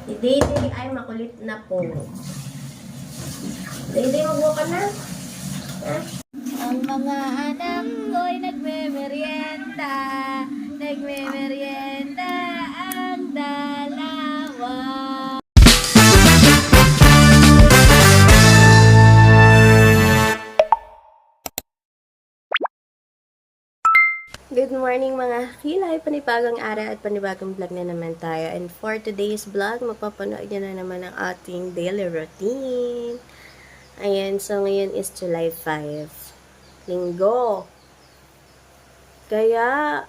Si Dayday ay makulit na po. Dayday, magbuka ka na. Ha? Ang mga anak ko'y nagme-merienda. Nagme-merienda ang dalawa. Good morning mga kilay, panibagong araw at panibagong vlog na naman tayo. And for today's vlog, mapapanood nyo na naman ang ating daily routine. Ayan, so ngayon is July 5. Linggo. Kaya,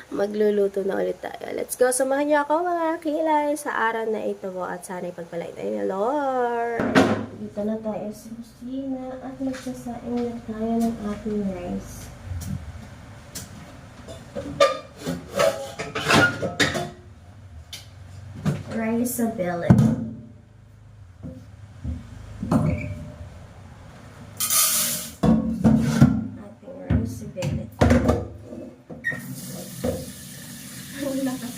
magluluto na ulit tayo. Let's go, samahan nyo ako mga kilay sa araw na ito mo at sana'y pagpalain tayo ni Lord. Dito na tayo sa kusina at magsasaing na tayo ng ating rice. Rice sa billet. Ating rice sa billet. Ang lakas.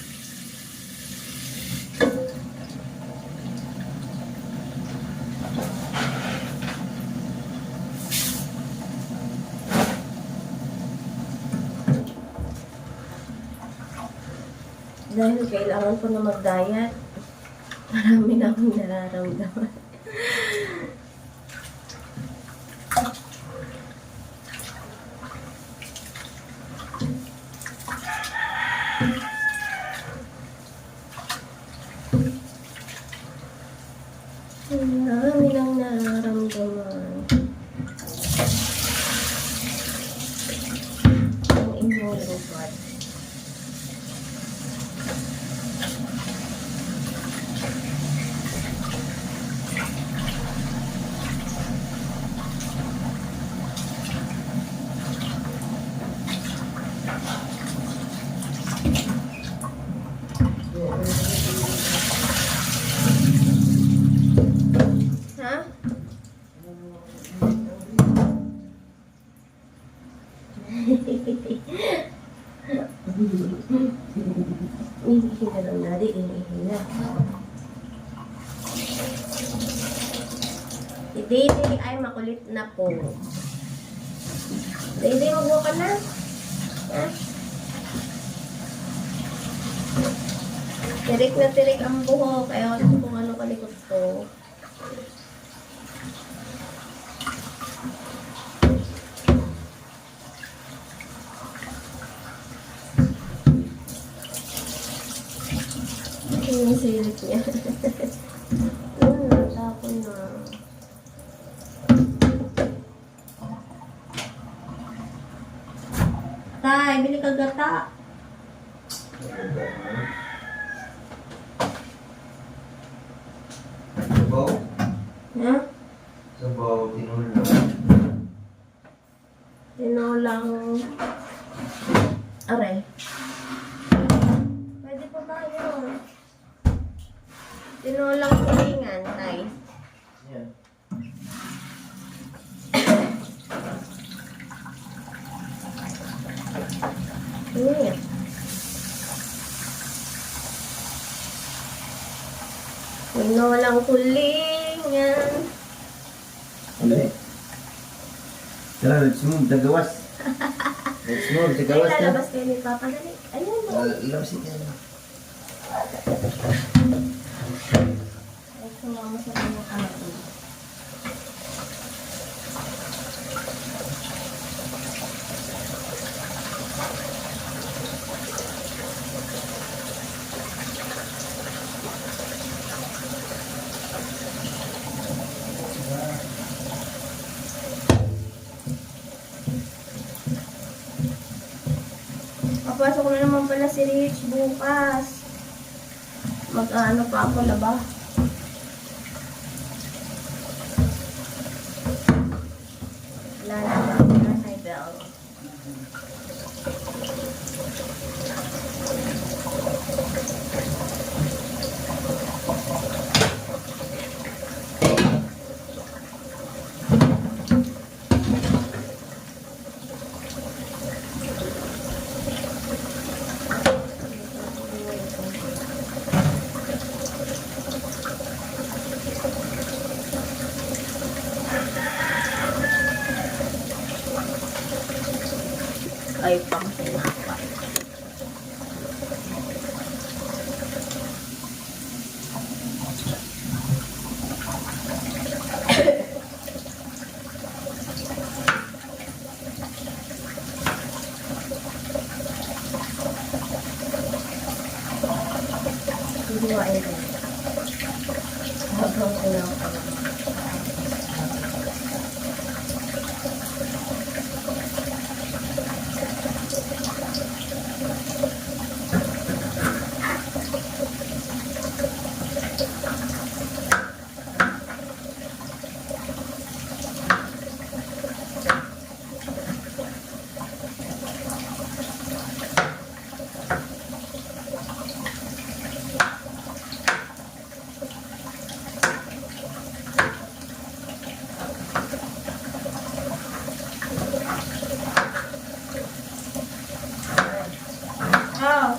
Dahil kailangan ko na mag-diet, marami na akong nararamdaman. Marami nang nararamdaman. Ang inyong lupad. Ha? Ihihin na lang natin, ihihin na. Si Dayday ay makulit na po. Dayday, magbuka ka na. Ha? Tirik na tirik ang buhok. Ayaw ko kung ano kalikot ko. Yung silip niya. Natapon na. Tay, bili ka gata. Sabaw? Ha? Sabaw, tinulang. Tinolang... Aray. Pwede po tayo. Tinolang kulingan, tay. Yan. Ayan. Tinolang kulingan. Ano eh? Tara, let's move, tagawas. Let's move, Ay, tagawas na. lalabas kayo ni Papa. Dali. Ayan. Labasin niya. Ay, sumama sa kanyang ato. Papasok na naman pala si Rich bukas. Mag-ano pa ako, laba. Wala na ba ako na sa bell. Hihiwain ko. Habang kulang pa lang. Oh.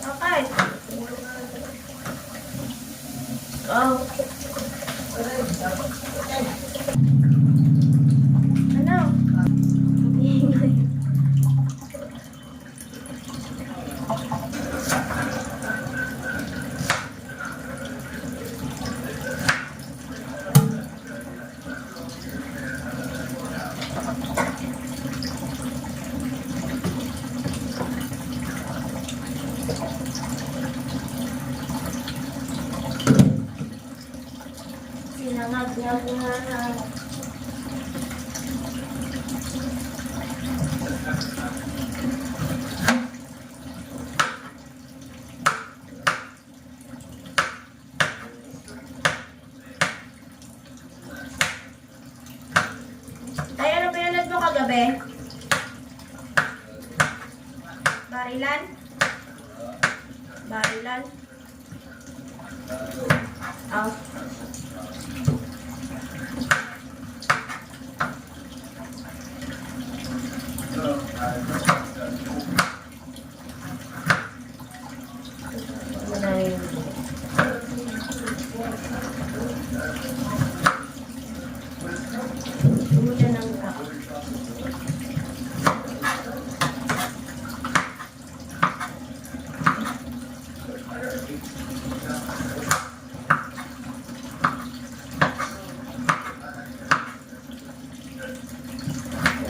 Okay. Oh. Ano? Ingay. Sinangag-ngag nga. Ay, ano pinanood mo kagabi? Barilan? Barilan? Oh. Umulan ng tao.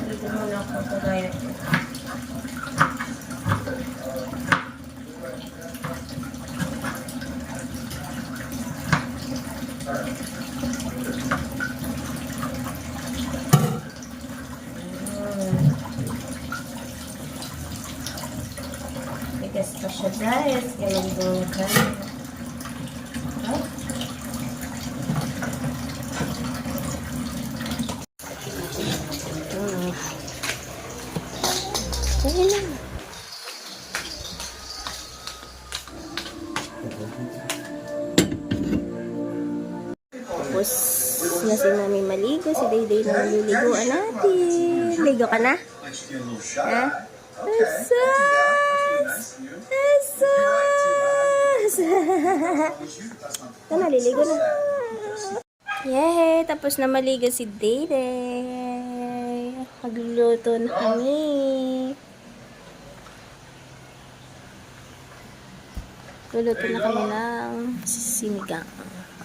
Dito muna ako sa gaya ko. Tigas pa siya guys. Kailang bunga. Oh. Ayun lang. Tapos na si Mami maligo, si Dayday na maliliguan natin. Ligo ka na? Ha? Asus! Asus! Ito, naliligo na. Yay! Tapos na maligo si Dayday. Magluluto na kami. Luluto na kami ng sinigang.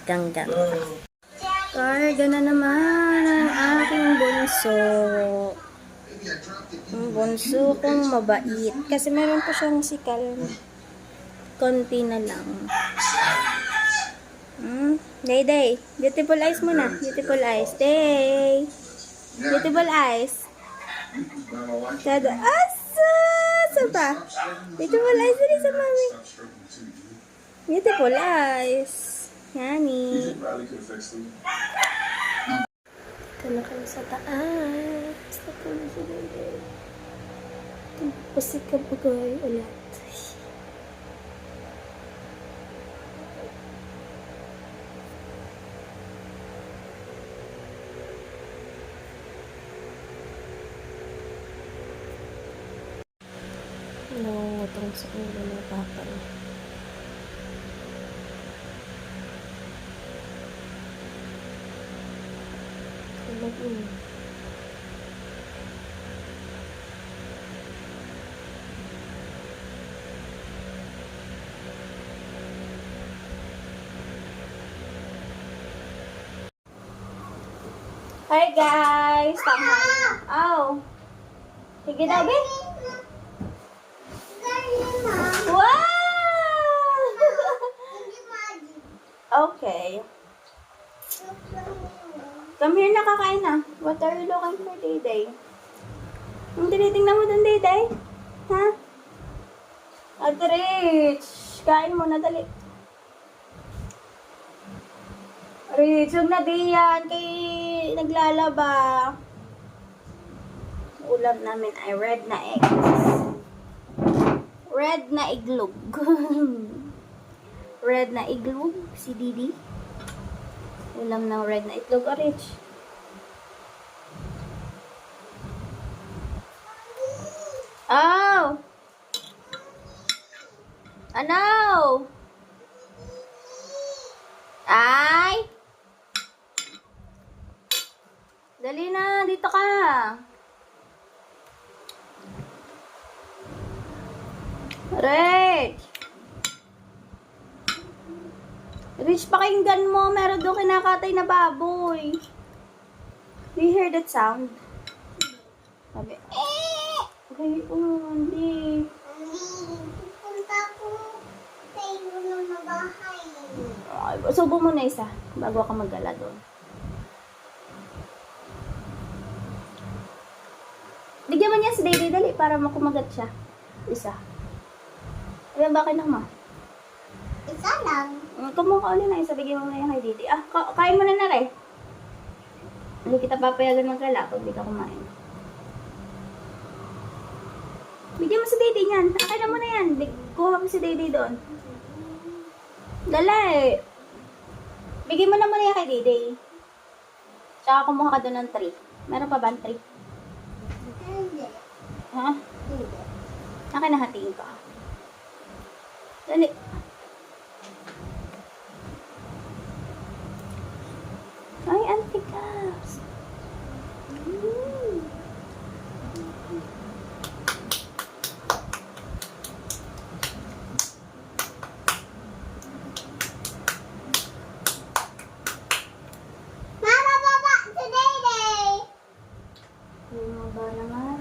Ganggang. Karga na naman ang aking bunso. Ang bunso kong mabait. Kasi meron pa siyang sikal. Konti na lang. Day. Beautiful eyes muna. Beautiful eyes. Day. Beautiful eyes. Kada. Asa! Saba. Beautiful eyes din sa mami. Beautiful eyes. Yani. Ito na kami sa taas. Ito na si Day. Tapos si Kabugay ulit. Nangungutong sa ulo ng papa niya. Hi guys! Tanghali na. Oh. Sige na, be. Wow! Okay. Come here, nakakain na. What are you looking for, Day-Day? Ang tinitingnan mo dun, Day-Day? Ha? Rich! Kain mo na, dali. Rich, huwag na diyan. Kay naglalaba. Ulam namin ay red na eggs. Red na iglog. Red na iglog. Si Didi. Ulam ng red na iglog. Oh, Rich. Oh! Ano? Ay! Dali na, dito ka. Rich! Rich, pakinggan mo. Meron doon kinakatay na baboy. Do you hear that sound? Sabi, okay, hindi. Punta ko sa iyo na bahay. Subo mo na isa bago ka mag-gala doon. Bigyan mo niya si Dede, dali, para makumagat siya. Isa. Ayan, bakit na mo? Isa lang. Kumuha ulit na isa, bigyan mo na yung kay Dede. Kain mo na na rin. Hindi kita papayagan mag-gala pag di ka kumain. Bigyan mo si Dede niyan. Kain na mo na yan. Kuha mo si Dede doon. Dali. Bigyan mo na muna yan kay Dede. Tsaka kumuha ka doon ng 3. Meron pa ba 3? Hindi. Ha? Hindi. Akin na hatiin ka. Dali. Ay, antikas. Mama, baba si Day-Day. Mga ba naman?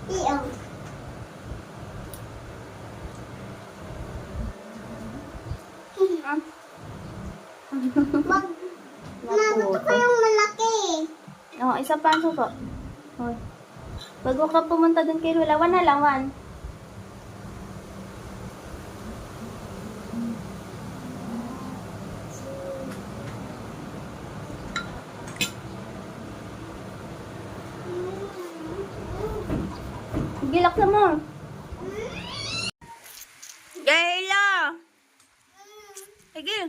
Iyong. Mama, gusto ko yung malaki. Oo, isa pa ang suko. Hoy. Bago ka pumunta dun kay Lula, 1 na lang, 1. Gilak na mo. Gayla! Sige.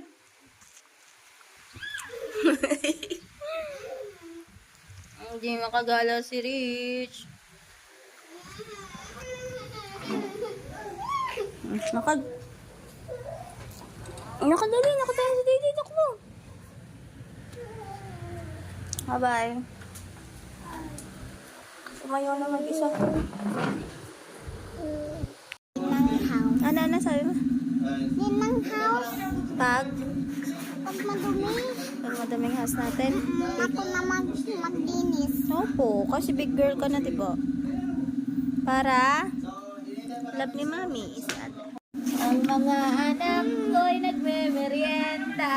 Hindi makagala si Rich. Nakadali, nakatayo si Dede. Takbo. Bye-bye. Tumayo na mag-isa. Ninang house. Ano sabi mo? Ninang house. Pag Madumi. madaming house natin. Ako na maglinis. Opo, kasi big girl ka na, diba? Para love ni Mami is ate. Ang mga anak ko'y nagme-merienda.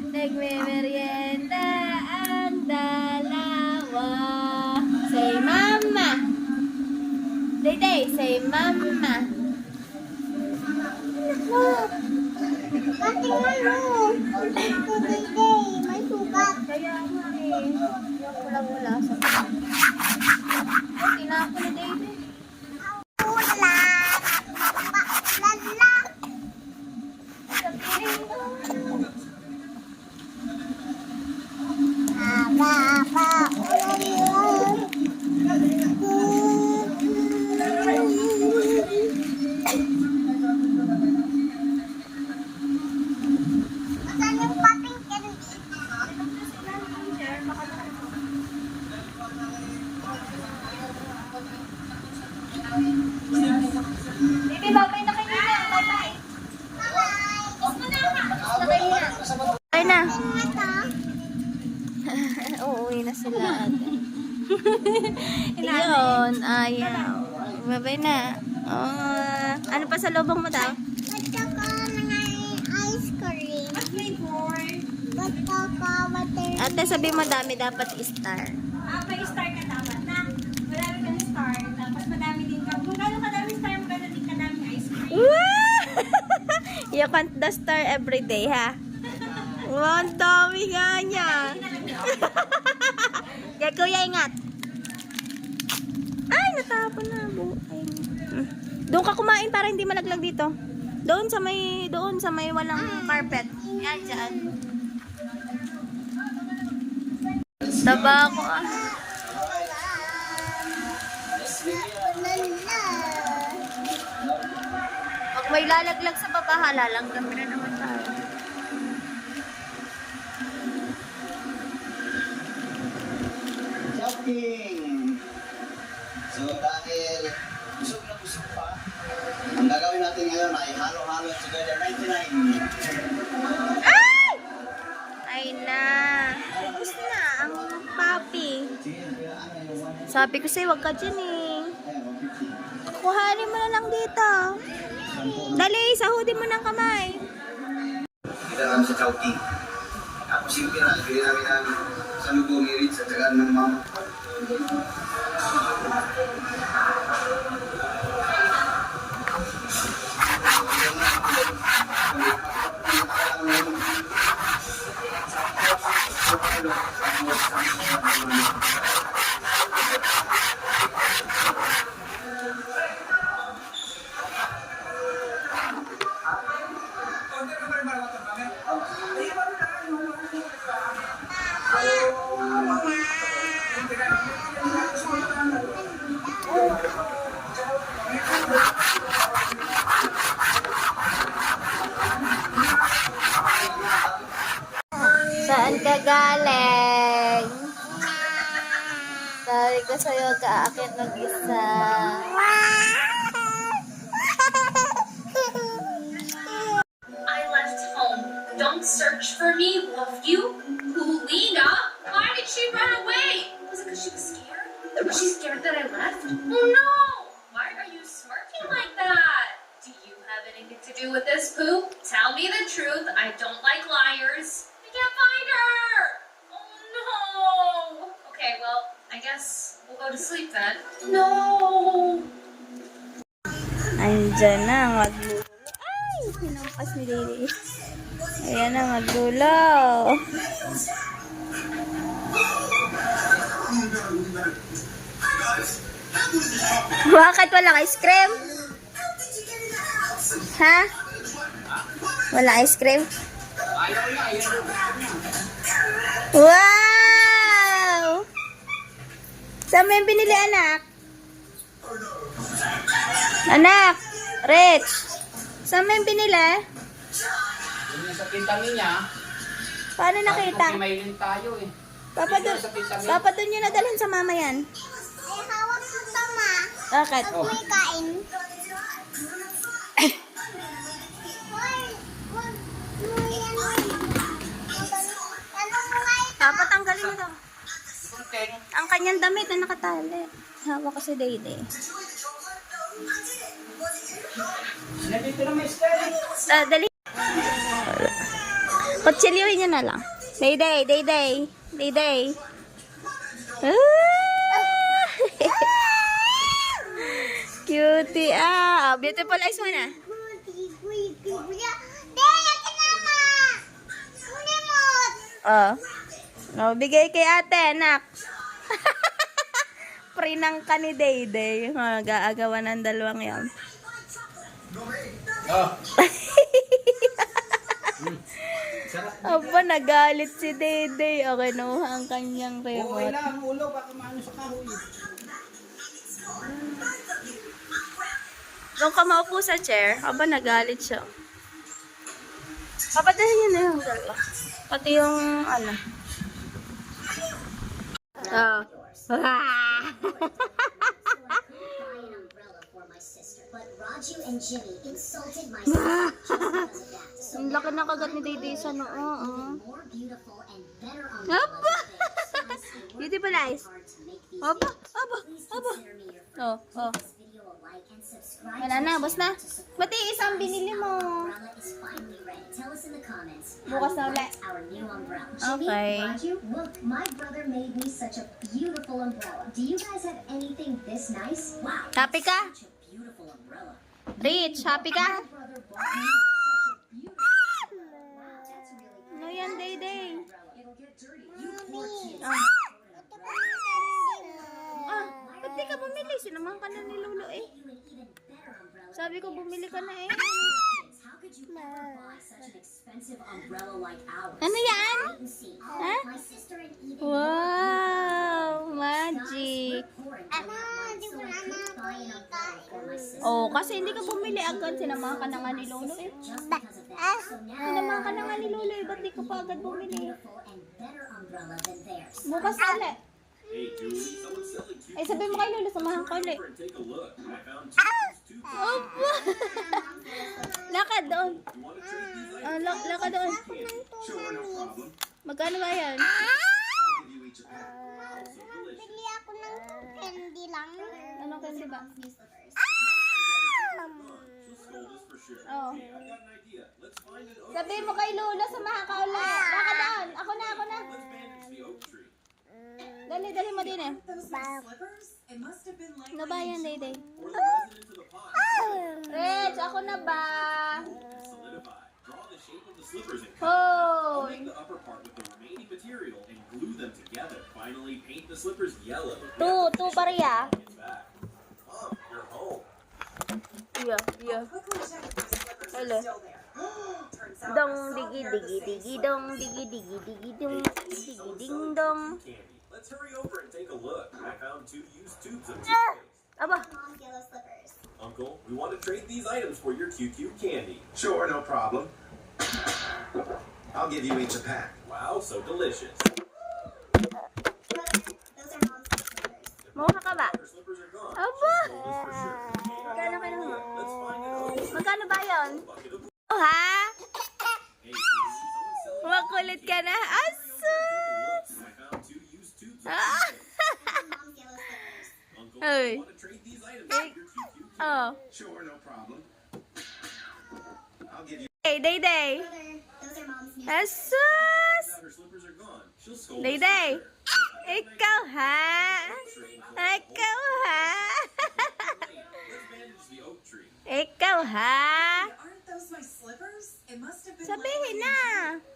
Nagme-merienda ang dalawa. Say mama. Day, say mama. Patingnan mo. Si Day-Day, may sugat. Kaya nga eh. Yung pula-pula sa tinako ni David. Ulan. Lala. Sabihin mo. Aba, ulan. Saan yung pating candy? Baby, babay na kayo na. Bye-bye. Bye-bye. Huwag mo na. Tapos na kayo na. Bye na. Ito. ayaw. Babay na. Oh, ano pa sa lubong mo daw? Gusto ko mga ice cream. Gusto ko water. Ate, sabi mo dami dapat star. May star ka dapat na. Marami kang star. Tapos madami din ka. Kung gano'n kadami star, maganda din kadami ice cream. You count the star every day, ha? Wow, ang dami nga niya. Kaya kuya, ingat. Ay, natapon na. Buhay. Doon ka kumain para hindi malaglag dito. Doon sa may walang carpet. Yan, dyan. Taba ako ah. Pag may lalaglag sa baba, halalang kami na naman tayo. Shopping! So dahil busog na busog pa, ang gagawin natin ngayon ay halo-halo together 99. Ay na. Gusto na ang papi. Sabi ko sa'yo, wag ka dyan eh. Kuhanin mo na lang dito. Dali, sahudin mo ng kamay. Kita namin sa Chowking. Ako simple na, bigyan namin ang salubong ni Ritz at saka ng mama. Saan ka galing? Sabi ko sa'yo, kaakit mag-isa. I left home. Don't search for me. Love you. Lena? Why did she run away? Was it because she was scared? Was she scared that I left? Oh no! Why are you smirking like that? Do you have anything to do with this poop? Tell me the truth. I don't like liars. I can't find her! Oh no! Okay, well, I guess we'll go to sleep then. No! Andyan na, maglulo. Ay, hinampas ni Lily. Ayan na, maglulo. Bakit walang ice cream? Ha? Walang ice cream? Wow! Saan mo yung binili, anak? Anak! Rich! Saan mo yung binili? Yung sa pinta niya, Paano nakita? kung mailin tayo eh. Papa, doon nyo nadalhin sa mama yan. Ay, hawak mo ito, ma. Bakit? Pag may kain. Papa, tanggalin mo daw. Kunting. Ang kanyang damit na nakatali. Hawak ko si Dayday. Nandito na may style. Dali. Kutsilyuhin niya na lang. Dayday, Dayday, Dayday. Ah! Cutie ah. Beautiful eyes mo na. Oh. No, bigay kay ate, anak. Prinang ka ni Dayday. Mag-aagawan ng dalawang yan. Oh. Aba, nagalit si Dayday. O, kinuha ang kanyang Okay remote. lang, ulo, baka maano sa kahoy. Doon ka maupo sa chair. Aba, nagalit siya. Papatayin niyo na yung dalawa. Pati yung, ano. Oh. Ang laki ng kagat ni Dayday sa noo. Aba! Beautiful eyes. Aba, aba, aba. Oh, oh. Wala na, boss na. Pati isang binili mo. Bukas na ulit. Okay. Look, my brother made me such a beautiful umbrella. Do you guys have anything this nice? Wow. Happy ka? Such a beautiful umbrella. Rich, happy ka? My brother bought me such a beautiful umbrella. Wow, that's really good. Ano yan, Day Day? It'll get dirty. You poor kids. Ah. Ah, ba't di ka bumili? Sinamahan ka na ni Lolo eh. You an even better umbrella. Sabi ko bumili ka na eh. Kids, how could you ever buy such an expensive umbrella like ours? Ano yan? Wait and see. Huh? My sister and Eden. Wow, Guys, magic. we're poor and don't have money, so I couldn't buy an umbrella for my sister. Oh, kasi hindi ka bumili agad. Sinamahan ka na nga ni Lolo eh. Just because of that. So now Sinamahan ka na nga ni Lolo eh. Ba't di ka pa agad bumili? beautiful and better umbrella than theirs. Bukas na ulit. Hey Julie, someone's selling two Eh, sabi mo kay Lolo, samahan ka ulit. and take a look. I found two. Opo. Lakad doon. You want to trade these items? Lakad doon. Sure, no problem. Magkano ba yan? I'll give you each a pack. Also delicious. Bili ako ng candy lang. Ano kasi ba? She'll scold us for sure. Oh. Hey, I've got an idea. Let's find an oak Sabi tree. mo kay Lolo, samahan ka ulit. Lakad doon. Ako na. Let's bandage the oak tree. Dali mo din eh. Ano ba yan, Day Day? Pour the resin into the pot. Rich, ako na ba? Solidify. Draw the shape of the slippers and cut. Oh. Make the upper part with the remaining material and glue them together. Finally, paint the slippers yellow. Two bariya. It's back. Mom, you're home. Yeah. Hello. Dong digi digi digi dong digi digi digi dong digi ding dong. Candy. Let's hurry over and take a look. I found 2 used tubes of toothpaste. Aba. Mom's yellow slippers. Uncle, we want to trade these items for your QQ candy. Sure, no problem. I'll give you each a pack. Wow, so delicious. Those are mom's slippers. Mukha ka ba? Her slippers are gone. Aba. She'll scold us for sure. Magkano ka naman? Let's find an oak. Magkano ba yun? Bucket of... Oh, ha? Hey, someone's selling... Makulit ka na. Asus! I found 2 used tubes of Ah. toothpaste. Mom's yellow slippers. Uncle, Hey. we want to trade these items for your QQ candy. Oh. Sure, no problem. I'll give you... Hey, Day Day. Brother, those are mom's new Asus! Her slippers are gone. She'll scold Day us Day. for sure. Ikaw, ha? Ikaw, ha? Let's bandage the oak tree. Ikaw, ha? Aren't those my slippers? It must have been Sabihin na.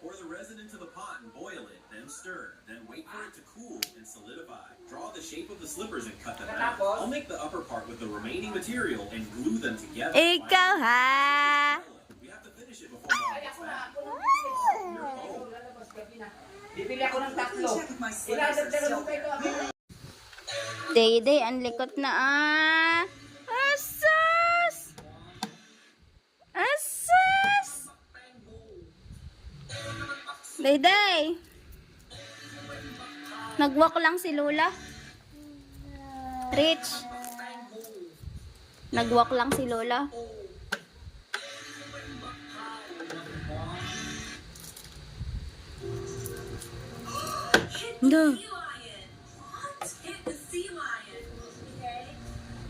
Pour the resin into the pot and boil it, then stir. Then wait for it to cool and solidify. Draw the shape of the slippers and cut them out. I'll make the upper part with the remaining material and glue them together. Ikaw, ha? We have to finish it before Mom gets back. You're home. Bibili ako ng tatlo. check if my slippers are Ilalagdagan still mo kayo. Day Day, ang likot na ah. Asus! Asus! Day Day. Nagwalk lang si Lola. Rich. Nagwalk lang si Lola. No. Sea lion. What? Hit the sea lion. Okay?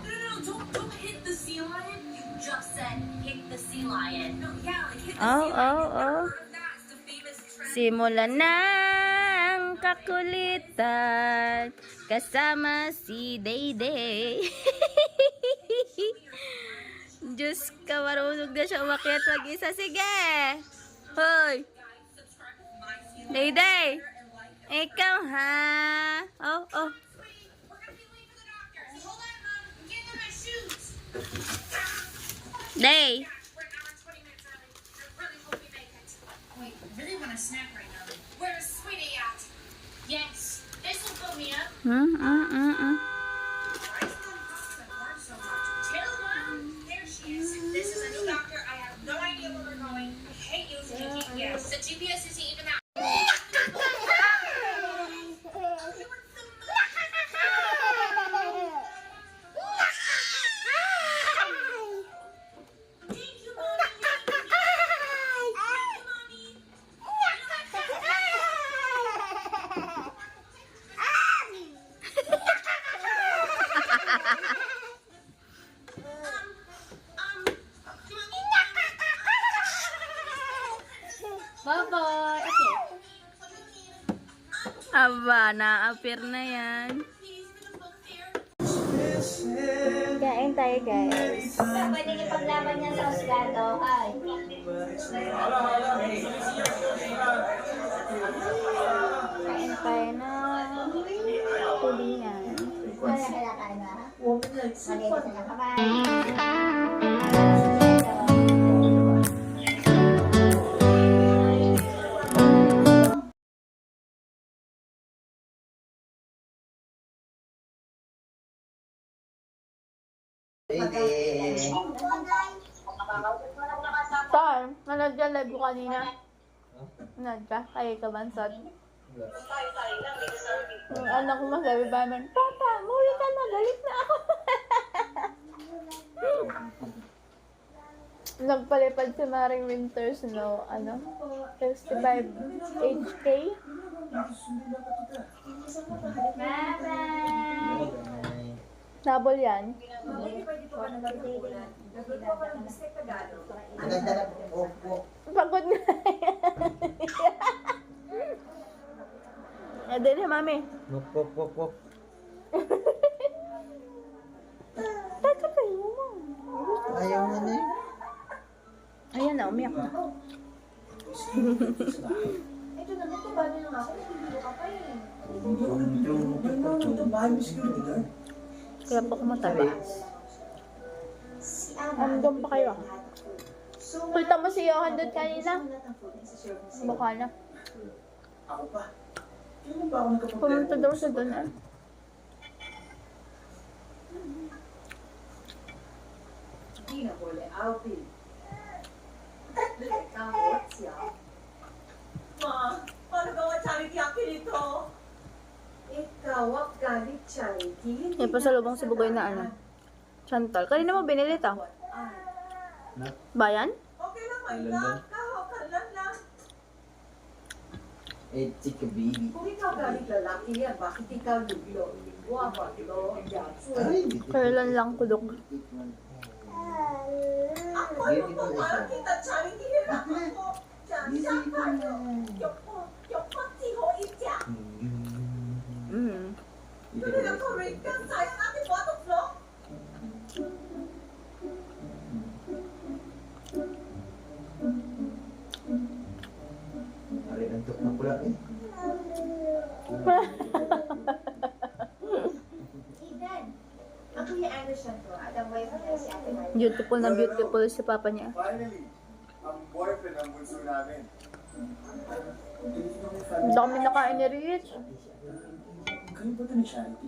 No, don't hit the sea lion. You just said hit the sea lion. No, yeah, like hit the Oh, sea lion. oh, oh. Heard of that? It's the famous trend. Simula ng kakulitan kasama si Day Day. Diyos ka, marunong na siya umakyat mag-isa. Sige! Hoy! Subscribe to my sea Day Day! Ikaw, ha? Oh, oh. We're gonna be late for the doctor. So hold on, Mom. I'm getting on my shoes. Day! We're an hour and 20 minutes early. I really hope we make it. Wait, I really want a snack right now. Where's Sweetie at? Yes, this will fill me up. Why is Mom talking to Marge so much? Tell Mom. There she is. This is a new doctor. I have no idea where we're going. I hate using the GPS. The GPS isn't even out. Aba, na-appear na yan. Kain tayo, guys. Pwede ipaglaban niya sa husgado. Ay. Kain tayo na tulingan. Wala kailangan na. Malinis na kamay. Saan? Nanood ka live ko kanina? Nanood ka? Kaya ka bansot? Yung anak ko masabi ba naman, Papa, muli ka na, galit na ako. Nagpalipad si Maring Winter Snow, 65 HK. Nabol yan. Pagod na yan. Din na, mami. Wok. Taka kayo mo. Ayaw na na eh. Ayan na, umiyak na. Kaya pa kumataba. Andun pa kayo. Kulta mo si Johan doon kanina. Mukha na. Ako pa. Kailan ba ako nakapag- Pumunta daw siya doon ah. Ma, paano gawa charity akin ito? Ikaw ang galit charity. Yan pa sa lubong si Bugoy na Chantal. Kanina mo binili to? Bayan? Okay lang, my love. Kahokan lang. Eh, chika baby. Kung ikaw galit lalaki yan, bakit ikaw luglo? Guwapa, lo, Ay, dito. Kailan lang kulok. Ako, ano po, parang kita charity yan ako. Yoko, itya. Talagang correct ka, sayang ating bottom floor. Ari, antok na pula eh. Ethan, ang Kuya Anderson ko at ang wife niya si Ate Maria. Beautiful na beautiful si papa niya. Finally, ang boyfriend ang bunso namin. Ang dami nakain ni Rich. Kayo ba ito ni Charity?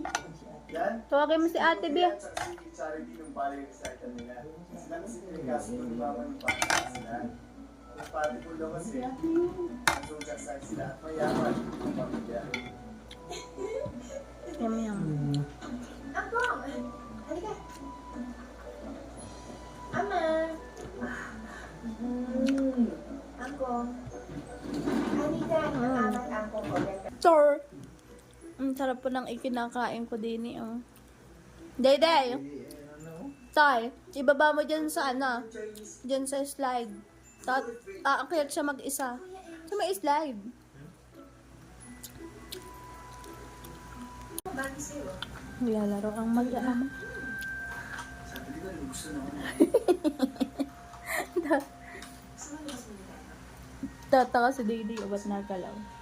Yan, Tawagin mo si Ate Bia. at saka si Charity nung bali recital nila. Sila kasi pinagkaso ng mama ng bata sila. Compatible daw kasi. Sugar size sila. Mayaman ang pamilya. Yum. Angkong! Halika. Ama! Angkong. Halika, nakakamag angkong ko. Sir. Ang sarap po ng ikinakain ko din oh. Day. Tay, ibaba mo dyan sa dyan sa slide. Aakyat siya mag-isa. Sa may slide. Lalaro ang mag-aama. Tataka si Didi, ba't nakalaw?